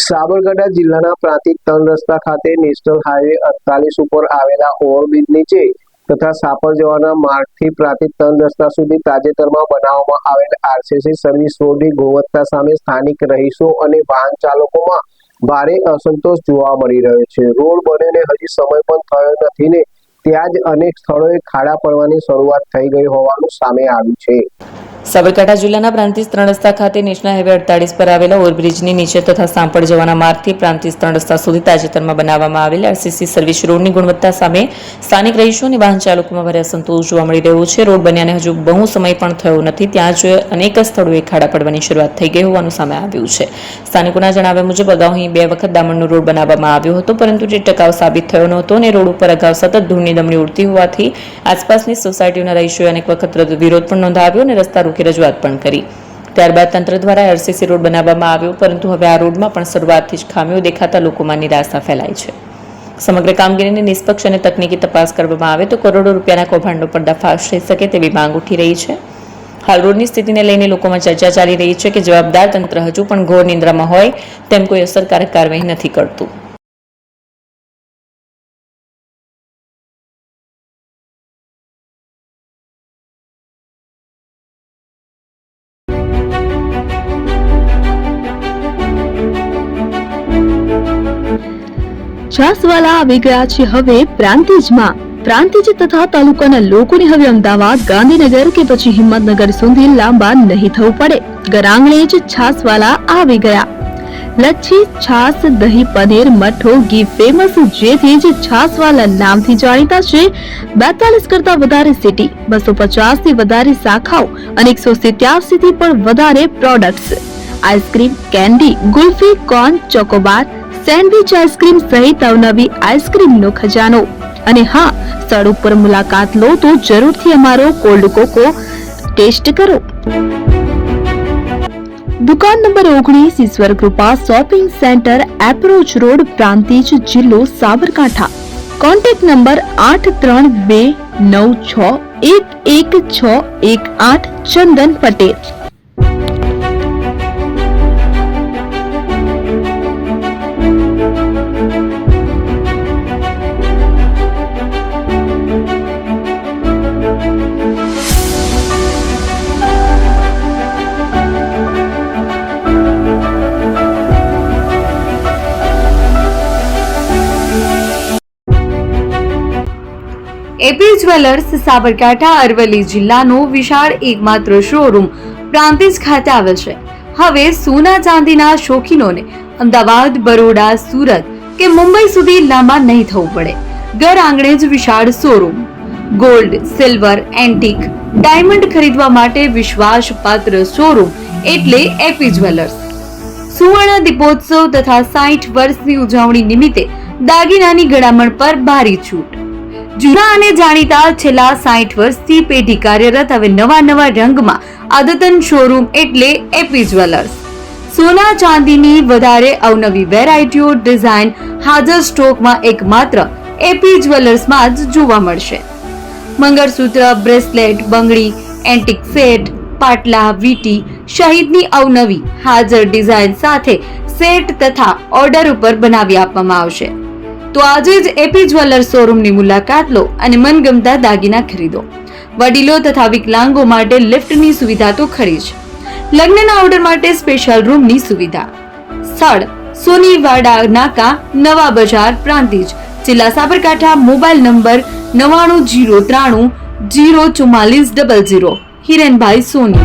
સાબરકાંઠા જિલ્લાના પ્રાંતિજ 3 રસ્તા ખાતે નેશનલ હાઈવે 48 ઉપર આવેલા ઓવરબ્રિજ નીચે તથા સાપર જવાના માર્ગથી પ્રાંતિજ 3 રસ્તા સુધી તાજેતરમાં બનાવવામાં આવેલ આરસીસી સર્વિસ રોડની ગુણવત્તા સામે સ્થાનિક રહીશો અને વાહન ચાલકોમાં ભારે અસંતોષ જોવા મળી રહ્યો છે। રોડ બનીને હજી સમય પણ થયો નથી ને ત્યાં જ અનેક સ્થળોએ ખાડા પડવાની શરૂઆત થઈ ગઈ હોવાનું સામે આવ્યું છે। સાબરકાંઠા જિલ્લાના પ્રાંતિજ 3 રસ્તા ખાતે નેશનલ હાઈવે 48 પર આવેલા ઓવરબ્રિજની નીચે તથા સાંપડ જવાના માર્ગથી પ્રાંતિજ 3 રસ્તા સુધી તાજેતરમાં બનાવવામાં આવેલ આરસીસી સર્વિસ રોડની ગુણવત્તા સામે સ્થાનિક રહીશો અને વાહન ચાલકોમાં ભારે અસંતોષ જોવા મળી રહ્યો છે। રોડ બન્યાને હજુ બહુ સમય પણ થયો નથી, ત્યાં જ અનેક સ્થળોએ ખાડા પડવાની શરૂઆત થઈ ગઈ હોવાનું સામે આવ્યું છે। સ્થાનિકોના જણાવ્યા મુજબ અગાઉ અહીં 2 વખત ડામરનો રોડ બનાવવામાં આવ્યો હતો, પરંતુ તે ટકાઉ સાબિત થયો નહોતો અને રોડ ઉપર અગાઉ સતત ધૂળની દમણી ઉડતી હોવાથી આસપાસની સોસાયટીઓના રહીશોએ અનેક વખત વિરોધ પણ નોંધાવ્યો અને રસ્તા રોકી રજૂઆત પણ કરી। ત્યારબાદ તંત્ર દ્વારા આરસીસી રોડ બનાવવામાં આવ્યો, પરંતુ હવે આ રોડમાં પણ શરૂઆતથી જ ખામીઓ દેખાતા લોકોમાં નિરાશા ફેલાઈ છે। સમગ્ર કામગીરીની નિષ્પક્ષ અને તકનીકી તપાસ કરવામાં આવે તો કરોડો રૂપિયાના કૌભાંડનો પર્દાફાશ થઈ શકે તેવી માંગ ઉઠી રહી છે। હાલ રોડની સ્થિતિને લઈને લોકોમાં ચર્ચા ચાલી રહી છે કે જવાબદાર તંત્ર હજુ પણ ઘોર નિંદ્રામાં હોય તેમ કોઈ અસરકારક કાર્યવાહી નથી કરતું। છાસવાલા આવી ગયા છે હવે પ્રાંતિજમાં। પ્રાંતિજ તથા તાલુકાના લોકોને હવે અમદાવાદ, ગાંધીનગર કે પછી હિંમતનગર સુધી લાંબા નહીં થવું પડે। ઘરઆંગણે જ છાસવાલા આવી ગયા। લચ્છી, છાસ, દહીં, પનીર, મઠ્ઠો, ઘી ફેમસ, જેથી જ છાસવાલા નામથી જાણીતા છે। 42 કરતા વધારે સિટી, 250 થી વધારે શાખાઓ અને 187 થી પણ વધારે products. Ice cream, candy, kulfi, corn, Chocobar, sandwich ice cream સહિત અવનવી આઈસ્ક્રીમનો ખજાનો। અને હા, સ્થળ ઉપર મુલાકાત લો તો જરૂરથી અમારો કોલ્ડ કોકો ટેસ્ટ કરો। દુકાન number 19, Ishwar Krupa shopping centre, approach road, Prantij, જિલ્લો Sabarkantha. Contact number 8329611618 Chandan Patel. AP jewellers Sabarkantha Aravalli જિલ્લાનો વિશાળ એકમાત્ર શોરૂમ પ્રાંતિજ ખાતે આવેલ છે। હવે સોના ચાંદીના શોખીનોને અમદાવાદ, બરોડા, સુરત કે મુંબઈ સુધી લાંબા નહીં થવું પડે। ઘર આંગણે જ વિશાળ showroom. Gold, silver, antique, diamond ખરીદવા માટે વિશ્વાસપાત્ર શોરૂમ એટલે એપી જ્વેલર્સ। સુવર્ણ દીપોત્સવ તથા 60 વર્ષની ઉજવણી નિમિત્તે દાગીનાની ગળામણ પર ભારી છૂટ। જૂના અને જાણીતા છેલ્લા 60 વર્ષથી પેઢી કાર્યરત હવે નવા રંગમાં અદ્યતન શોરૂમ એટલે એપી જ્વેલર્સ। સોના ચાંદીની વધારે અવનવી વેરાયટીઓ, ડિઝાઇન હાજર સ્ટોકમાં એકમાત્ર એપી જ્વેલર્સમાં જ જોવા મળશે। મંગળસૂત્ર, બ્રેસલેટ, બંગડી, એન્ટિક સેટ, પાટલા, વીટી સહિતની અવનવી હાજર ડિઝાઇન સાથે સેટ તથા ઓર્ડર ઉપર બનાવી આપવામાં આવશે। તો આજે જ એપી જ્વેલર્સ શોરૂમની મુલાકાત લો અને મનગમતા દાગીના ખરીદો। વડીલો તથા વિકલાંગો માટે લિફ્ટની સુવિધા તો ખરી જ, લગ્નના ઓર્ડર માટે સ્પેશિયલ રૂમની સુવિધા। સ્થળ સોનીવાડા નાકા, નવા બજાર, પ્રાંતિજ, જિલ્લા સાબરકાંઠા। Mobile number 9903004400। હિરેનભાઈ સોની।